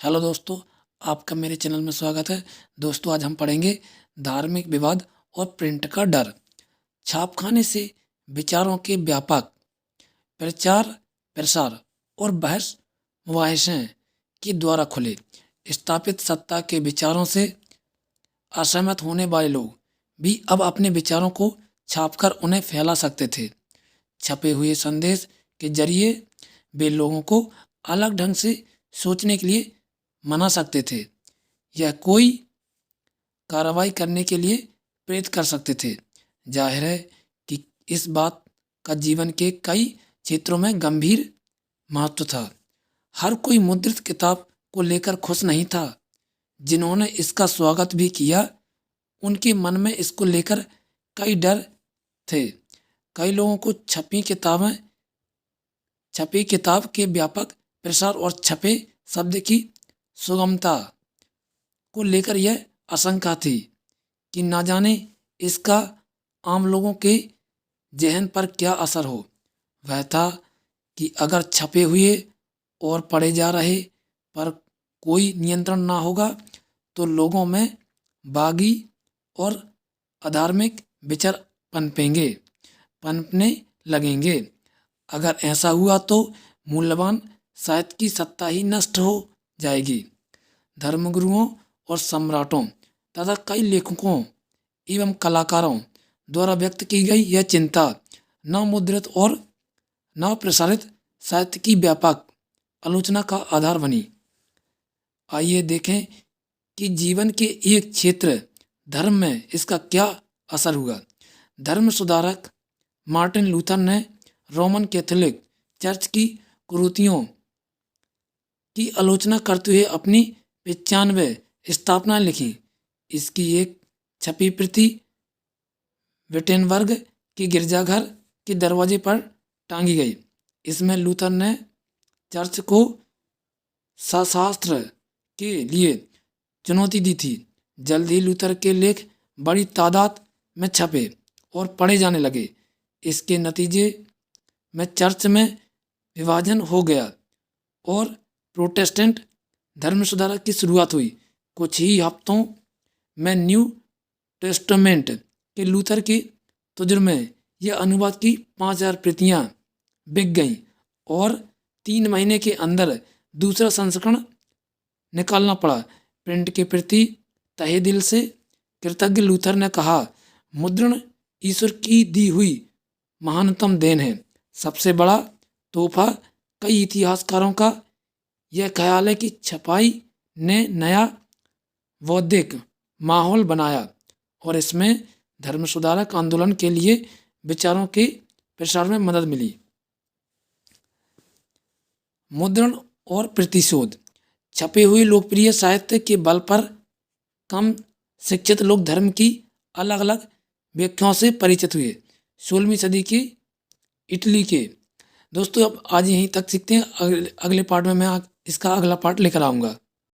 Hello दोस्तों, आपका मेरे चैनल में स्वागत है। दोस्तों, आज हम पढ़ेंगे धार्मिक विवाद और प्रिंट का डर। छापखाने से विचारों के व्यापक प्रचार प्रसार और बहस मुबाहिसें के द्वारा खुले स्थापित सत्ता के विचारों से असहमत होने वाले लोग भी अब अपने विचारों को छापकर उन्हें फैला सकते थे। छपे हुए संदेश के जरिए वे लोगों को अलग ढंग से सोचने के लिए मना सकते थे। यह कोई कार्रवाई करने के लिए प्रेरित कर सकते थे। जाहिर है कि इस बात का जीवन के कई क्षेत्रों में गंभीर महत्व था। हर कोई मुद्रित किताब को लेकर खुश नहीं था। जिन्होंने इसका स्वागत भी किया, उनके मन में इसको लेकर कई डर थे। कई लोगों को छपी किताब के व्यापक प्रसार और छपे शब्द की सुगमता को लेकर यह आशंका थी कि ना जाने इसका आम लोगों के ज़हन पर क्या असर हो। वह था कि अगर छपे हुए और पढ़े जा रहे पर कोई नियंत्रण ना होगा तो लोगों में बागी और अधार्मिक विचार पनपने लगेंगे। अगर ऐसा हुआ तो मूल्यवान साहित्य की सत्ता ही नष्ट हो जाएगी। धर्मगुरुओं और सम्राटों तथा कई लेखकों एवं कलाकारों द्वारा व्यक्त की गई यह चिंता नवमुद्रित और नव प्रसारित साहित्य की व्यापक आलोचना का आधार बनी। आइए देखें कि जीवन के एक क्षेत्र धर्म में इसका क्या असर हुआ। धर्म सुधारक मार्टिन लूथर ने रोमन कैथोलिक चर्च की कुरीतियों की आलोचना करते हुए अपनी 95 स्थापना लिखी। इसकी एक छपी प्रति विटेनबर्ग के गिरजाघर के दरवाजे पर टांगी गई। इसमें लूथर ने चर्च को शास्त्र के लिए चुनौती दी थी। जल्द ही लूथर के लेख बड़ी तादाद में छपे और पढ़े जाने लगे। इसके नतीजे में चर्च में विभाजन हो गया और प्रोटेस्टेंट धर्म सुधारक की शुरुआत हुई। कुछ ही हफ्तों में न्यू टेस्टामेंट के लूथर के तर्जुमे में यह अनुवाद की 5000 प्रतियां बिक गईं और 3 महीने के अंदर दूसरा संस्करण निकालना पड़ा। प्रिंट के प्रति तहे दिल से कृतज्ञ लूथर ने कहा, मुद्रण ईश्वर की दी हुई महानतम देन है। सबसे बड़ा तोहफा कई इतिहासकारों का यह ख्याल है कि छपाई ने नया बौद्धिक माहौल बनाया और इसमें धर्म सुधारक आंदोलन के लिए विचारों के प्रसार में मदद मिली। मुद्रण और प्रतिशोध। छपे हुए लोकप्रिय साहित्य के बल पर कम शिक्षित लोग धर्म की अलग अलग व्याख्याओं से परिचित हुए। 16वीं सदी की इटली के। दोस्तों, अब आज यहीं तक सीखते हैं। अगले पार्ट में मैं इसका अगला पार्ट लेकर आऊँगा।